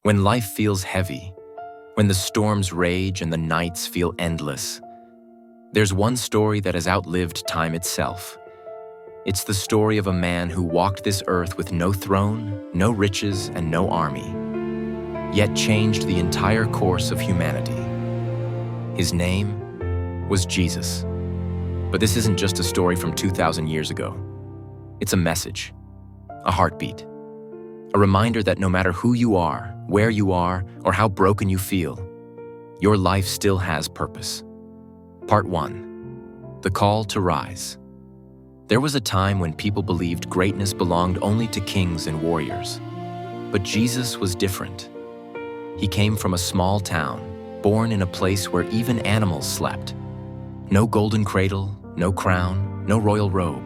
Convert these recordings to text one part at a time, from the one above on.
When life feels heavy, when the storms rage and the nights feel endless, there's one story that has outlived time itself. It's the story of a man who walked this earth with no throne, no riches, and no army, yet changed the entire course of humanity. His name was Jesus. But this isn't just a story from 2,000 years ago. It's a message, a heartbeat, a reminder that no matter who you are, where you are, or how broken you feel, your life still has purpose. Part 1. The Call to Rise. There was a time when people believed greatness belonged only to kings and warriors. But Jesus was different. He came from a small town, born in a place where even animals slept. No golden cradle, no crown, no royal robe.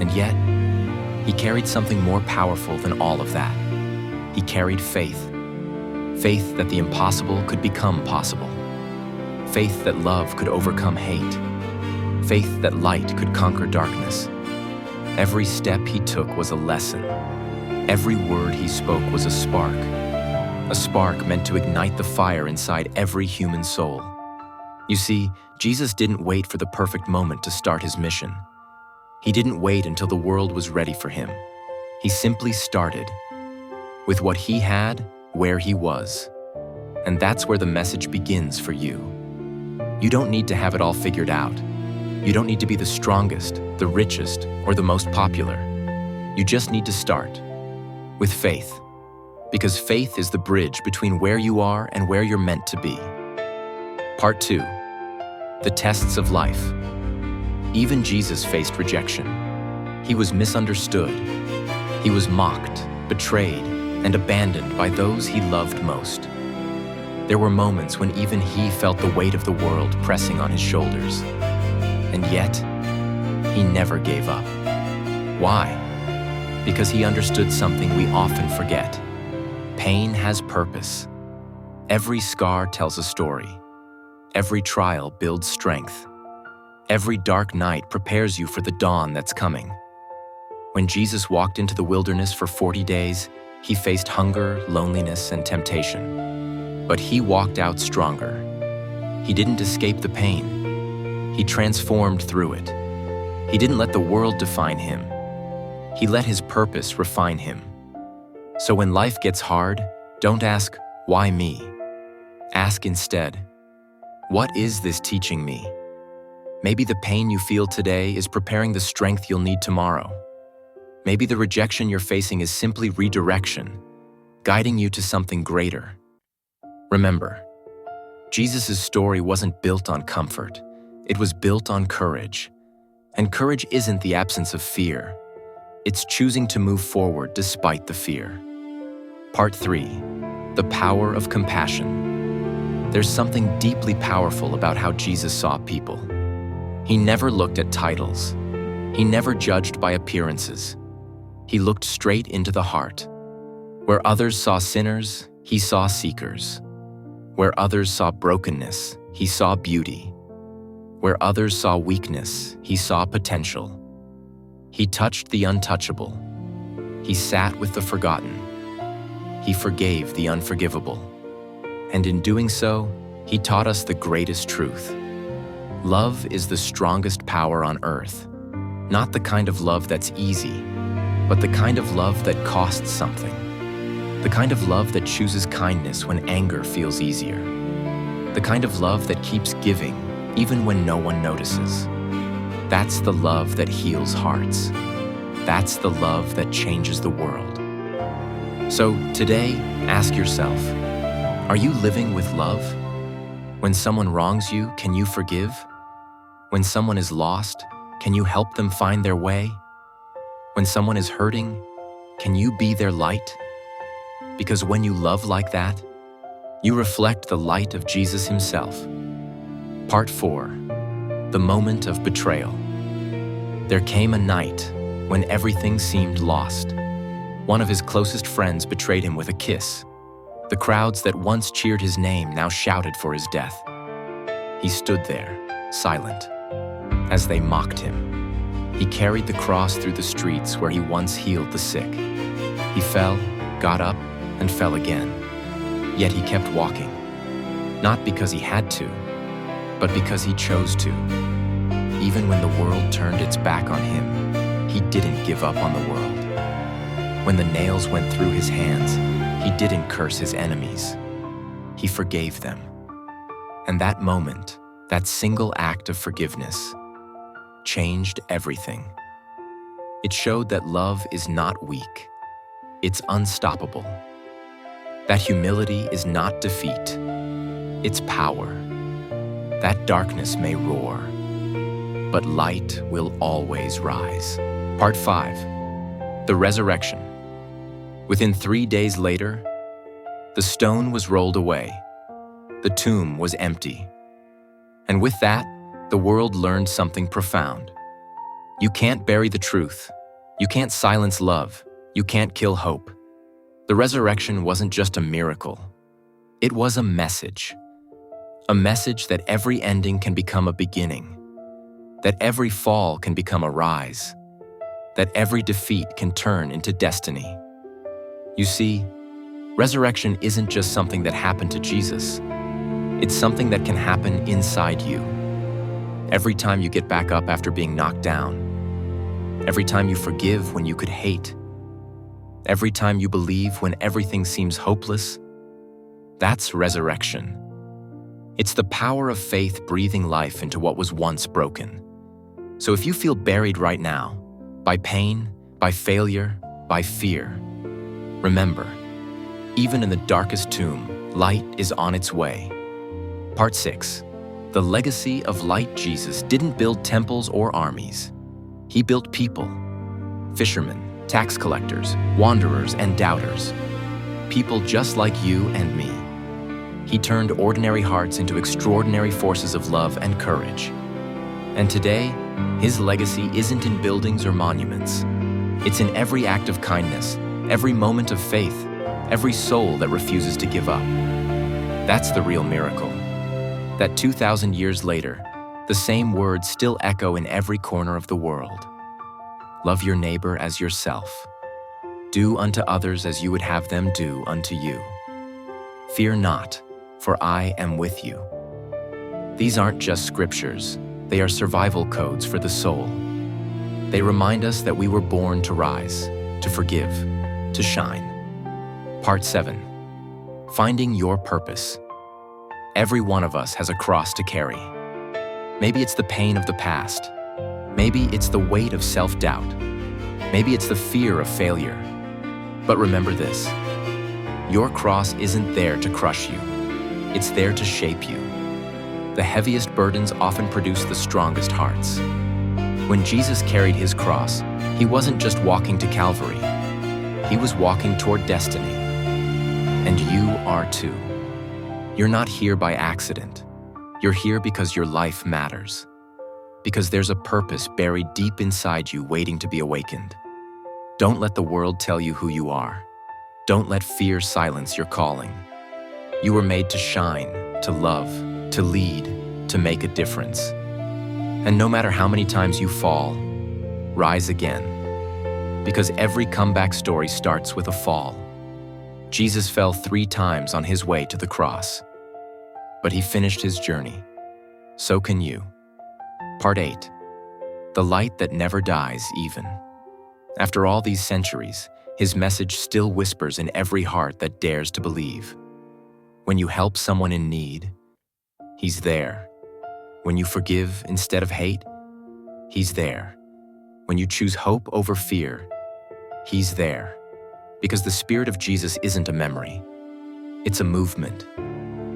And yet, he carried something more powerful than all of that. He carried faith. Faith that the impossible could become possible. Faith that love could overcome hate. Faith that light could conquer darkness. Every step he took was a lesson. Every word he spoke was a spark meant to ignite the fire inside every human soul. You see, Jesus didn't wait for the perfect moment to start his mission. He didn't wait until the world was ready for him. He simply started with what he had, where he was. And that's where the message begins for you. You don't need to have it all figured out. You don't need to be the strongest, the richest, or the most popular. You just need to start with faith, because faith is the bridge between where you are and where you're meant to be. Part 2. The tests of life. Even Jesus faced rejection. He was misunderstood. He was mocked, betrayed, and abandoned by those he loved most. There were moments when even he felt the weight of the world pressing on his shoulders. And yet, he never gave up. Why? Because he understood something we often forget. Pain has purpose. Every scar tells a story. Every trial builds strength. Every dark night prepares you for the dawn that's coming. When Jesus walked into the wilderness for 40 days, he faced hunger, loneliness, and temptation. But he walked out stronger. He didn't escape the pain. He transformed through it. He didn't let the world define him. He let his purpose refine him. So when life gets hard, don't ask, "Why me?" Ask instead, "What is this teaching me?" Maybe the pain you feel today is preparing the strength you'll need tomorrow. Maybe the rejection you're facing is simply redirection, guiding you to something greater. Remember, Jesus' story wasn't built on comfort. It was built on courage. And courage isn't the absence of fear. It's choosing to move forward despite the fear. Part 3. The Power of Compassion. There's something deeply powerful about how Jesus saw people. He never looked at titles. He never judged by appearances. He looked straight into the heart. Where others saw sinners, he saw seekers. Where others saw brokenness, he saw beauty. Where others saw weakness, he saw potential. He touched the untouchable. He sat with the forgotten. He forgave the unforgivable. And in doing so, he taught us the greatest truth. Love is the strongest power on earth. Not the kind of love that's easy, but the kind of love that costs something. The kind of love that chooses kindness when anger feels easier. The kind of love that keeps giving even when no one notices. That's the love that heals hearts. That's the love that changes the world. So today, ask yourself, are you living with love? When someone wrongs you, can you forgive? When someone is lost, can you help them find their way? When someone is hurting, can you be their light? Because when you love like that, you reflect the light of Jesus himself. Part 4. The Moment of Betrayal. There came a night when everything seemed lost. One of his closest friends betrayed him with a kiss. The crowds that once cheered his name now shouted for his death. He stood there, silent, as they mocked him. He carried the cross through the streets where he once healed the sick. He fell, got up, and fell again. Yet he kept walking, not because he had to, but because he chose to. Even when the world turned its back on him, he didn't give up on the world. When the nails went through his hands, he didn't curse his enemies. He forgave them. And that moment, that single act of forgiveness, changed everything. It showed that love is not weak. It's unstoppable. That humility is not defeat. It's power. That darkness may roar, but light will always rise. Part 5. The Resurrection. Within 3 days later, the stone was rolled away. The tomb was empty. And with that, the world learned something profound. You can't bury the truth. You can't silence love. You can't kill hope. The resurrection wasn't just a miracle. It was a message. A message that every ending can become a beginning. That every fall can become a rise. That every defeat can turn into destiny. You see, resurrection isn't just something that happened to Jesus. It's something that can happen inside you. Every time you get back up after being knocked down. Every time you forgive when you could hate. Every time you believe when everything seems hopeless. That's resurrection. It's the power of faith breathing life into what was once broken. So if you feel buried right now, by pain, by failure, by fear, remember, even in the darkest tomb, light is on its way. Part 6. The legacy of light Jesus didn't build temples or armies. He built people. Fishermen, tax collectors, wanderers, and doubters. People just like you and me. He turned ordinary hearts into extraordinary forces of love and courage. And today, his legacy isn't in buildings or monuments. It's in every act of kindness, every moment of faith, every soul that refuses to give up. That's the real miracle. That 2,000 years later, the same words still echo in every corner of the world. Love your neighbor as yourself. Do unto others as you would have them do unto you. Fear not, for I am with you. These aren't just scriptures, they are survival codes for the soul. They remind us that we were born to rise, to forgive, to shine. Part 7. Finding your purpose. Every one of us has a cross to carry. Maybe it's the pain of the past. Maybe it's the weight of self-doubt. Maybe it's the fear of failure. But remember this, your cross isn't there to crush you. It's there to shape you. The heaviest burdens often produce the strongest hearts. When Jesus carried his cross, he wasn't just walking to Calvary. He was walking toward destiny. And you are too. You're not here by accident. You're here because your life matters. Because there's a purpose buried deep inside you waiting to be awakened. Don't let the world tell you who you are. Don't let fear silence your calling. You were made to shine, to love, to lead, to make a difference. And no matter how many times you fall, rise again. Because every comeback story starts with a fall. Jesus fell 3 times on his way to the cross. But he finished his journey. So can you. Part 8. The light that never dies even. After all these centuries, his message still whispers in every heart that dares to believe. When you help someone in need, he's there. When you forgive instead of hate, he's there. When you choose hope over fear, he's there. Because the Spirit of Jesus isn't a memory. It's a movement.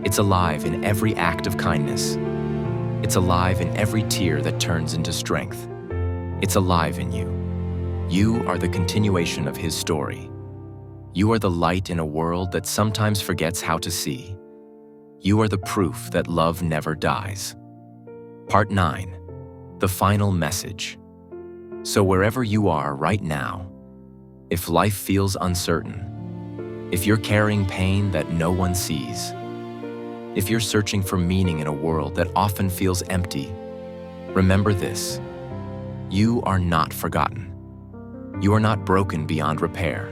It's alive in every act of kindness. It's alive in every tear that turns into strength. It's alive in you. You are the continuation of his story. You are the light in a world that sometimes forgets how to see. You are the proof that love never dies. Part 9. The final message. So wherever you are right now, if life feels uncertain, if you're carrying pain that no one sees, if you're searching for meaning in a world that often feels empty, remember this: you are not forgotten. You are not broken beyond repair,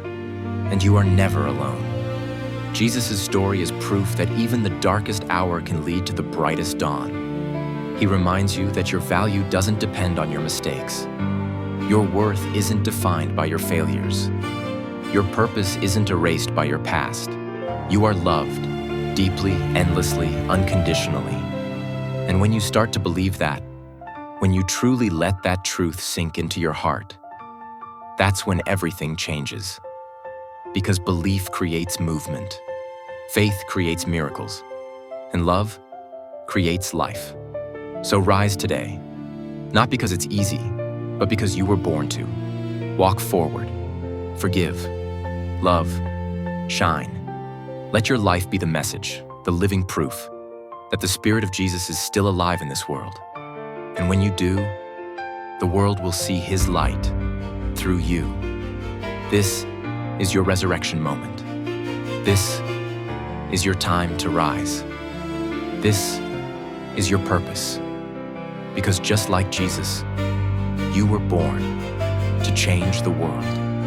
and you are never alone. Jesus' story is proof that even the darkest hour can lead to the brightest dawn. He reminds you that your value doesn't depend on your mistakes. Your worth isn't defined by your failures. Your purpose isn't erased by your past. You are loved, deeply, endlessly, unconditionally. And when you start to believe that, when you truly let that truth sink into your heart, that's when everything changes. Because belief creates movement, faith creates miracles, and love creates life. So rise today, not because it's easy, but because you were born to. Walk forward, forgive, love, shine. Let your life be the message, the living proof, that the Spirit of Jesus is still alive in this world. And when you do, the world will see His light through you. This is your resurrection moment. This is your time to rise. This is your purpose. Because just like Jesus, you were born to change the world.